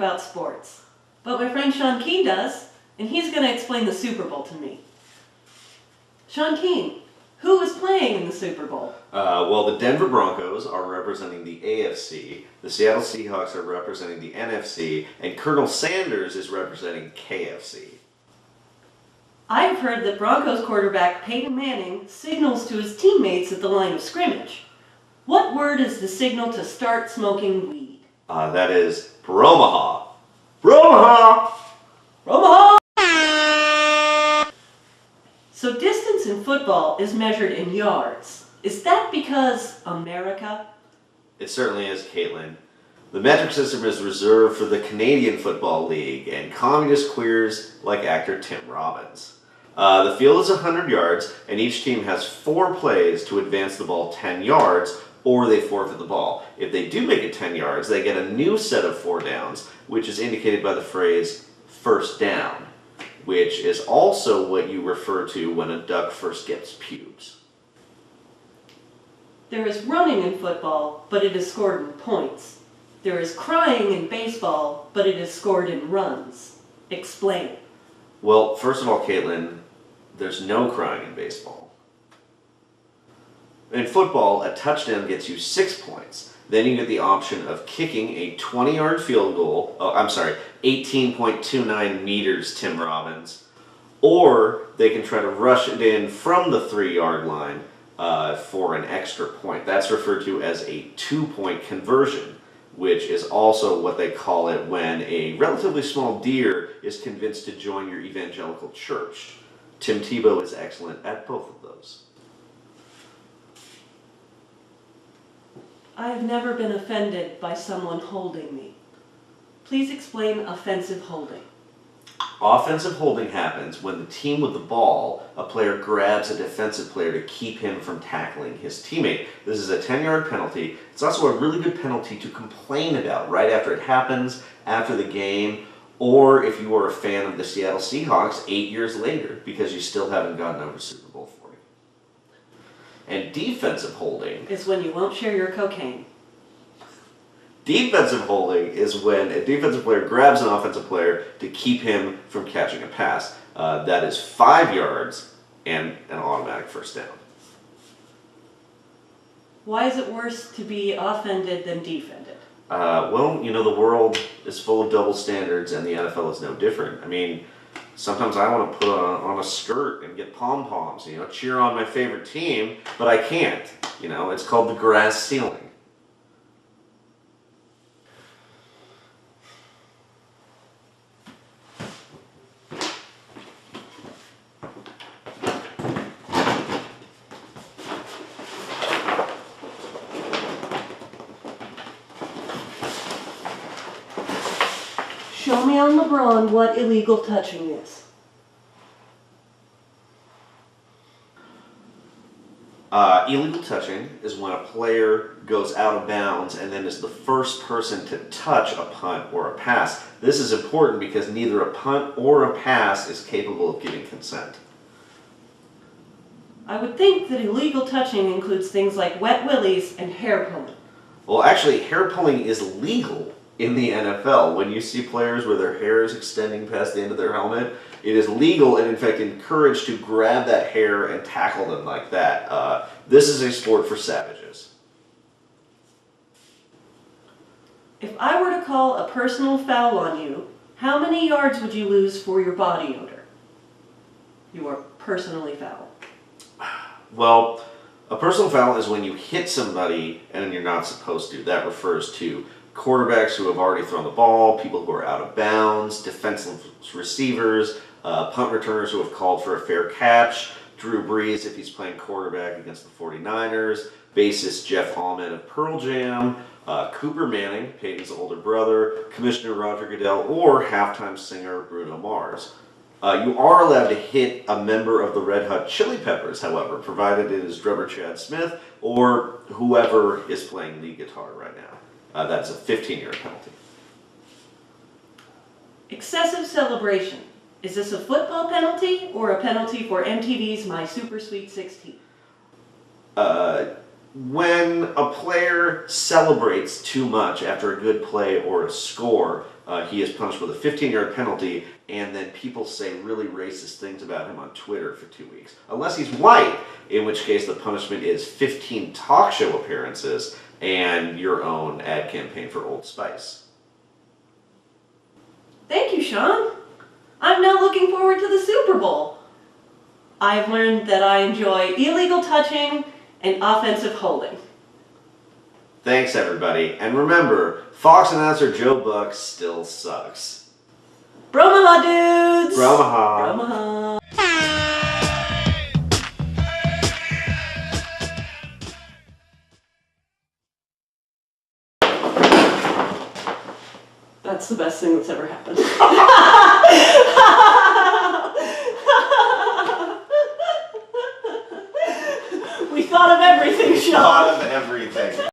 about sports. But my friend Sean Keane does, and he's going to explain the Super Bowl to me. Sean Keane, who is playing in the Super Bowl? Well, the Denver Broncos are representing the AFC, the Seattle Seahawks are representing the NFC, and Colonel Sanders is representing KFC. I've heard that Broncos quarterback Peyton Manning signals to his teammates at the line of scrimmage. What word is the signal to start smoking weed? That is Bromaha. Bromaha! Omaha! So distance in football is measured in yards. Is that because America? It certainly is, Caitlin. The metric system is reserved for the Canadian Football League and communist queers like actor Tim Robbins. The field is 100 yards, and each team has 4 plays to advance the ball 10 yards, or they forfeit the ball. If they do make it 10 yards, they get a new set of 4 downs, which is indicated by the phrase, first down, which is also what you refer to when a duck first gets pubes. There is running in football, but it is scored in points. There is crying in baseball, but it is scored in runs. Explain. Well, first of all, Caitlin, there's no crying in baseball. In football, a touchdown gets you 6 points. Then you get the option of kicking a 20-yard field goal, 18.29 meters, Tim Robbins, or they can try to rush it in from the 3-yard line for an extra point. That's referred to as a 2-point conversion, which is also what they call it when a relatively small deer is convinced to join your evangelical church. Tim Tebow is excellent at both of those. I have never been offended by someone holding me. Please explain offensive holding. Offensive holding happens when the team with the ball, a player grabs a defensive player to keep him from tackling his teammate. This is a 10-yard penalty. It's also a really good penalty to complain about right after it happens, after the game, or if you are a fan of the Seattle Seahawks 8 years later because you still haven't gotten over Super Bowl 40. And defensive holding Is when you won't share your cocaine. Defensive holding is when a defensive player grabs an offensive player to keep him from catching a pass. That is 5 yards and an automatic first down. Why is it worse to be offended than defended? Well, you know, the world is full of double standards and the NFL is no different. I mean, sometimes I want to put on a skirt and get pom-poms, you know, cheer on my favorite team, but I can't. You know, it's called the grass ceiling. Show me on LeBron what illegal touching is. Illegal touching is when a player goes out of bounds and then is the first person to touch a punt or a pass. This is important because neither a punt or a pass is capable of giving consent. I would think that illegal touching includes things like wet willies and hair pulling. Well, actually, hair pulling is legal in the NFL. When you see players where their hair is extending past the end of their helmet, it is legal and in fact encouraged to grab that hair and tackle them like that. This is a sport for savages. If I were to call a personal foul on you, how many yards would you lose for your body odor? You are personally foul. Well, a personal foul is when you hit somebody and you're not supposed to. That refers to quarterbacks who have already thrown the ball, people who are out of bounds, defenseless receivers, punt returners who have called for a fair catch, Drew Brees if he's playing quarterback against the 49ers, bassist Jeff Ament of Pearl Jam, Cooper Manning, Peyton's older brother, Commissioner Roger Goodell, or halftime singer Bruno Mars. You are allowed to hit a member of the Red Hot Chili Peppers, however, provided it is drummer Chad Smith or whoever is playing lead guitar right now. That's a 15-year penalty. Excessive celebration. Is this a football penalty or a penalty for MTV's My Super Sweet 16? When a player celebrates too much after a good play or a score, he is punished with a 15-yard penalty, and then people say really racist things about him on Twitter for 2 weeks. Unless he's white, in which case the punishment is 15 talk show appearances and your own ad campaign for Old Spice. Thank you, Sean. I'm now looking forward to the Super Bowl. I've learned that I enjoy illegal touching and offensive holding. Thanks, everybody. And remember, Fox announcer Joe Buck still sucks. Bromaha, dudes! Bromaha. That's the best thing that's ever happened. We thought of everything, Sean. Thought of everything.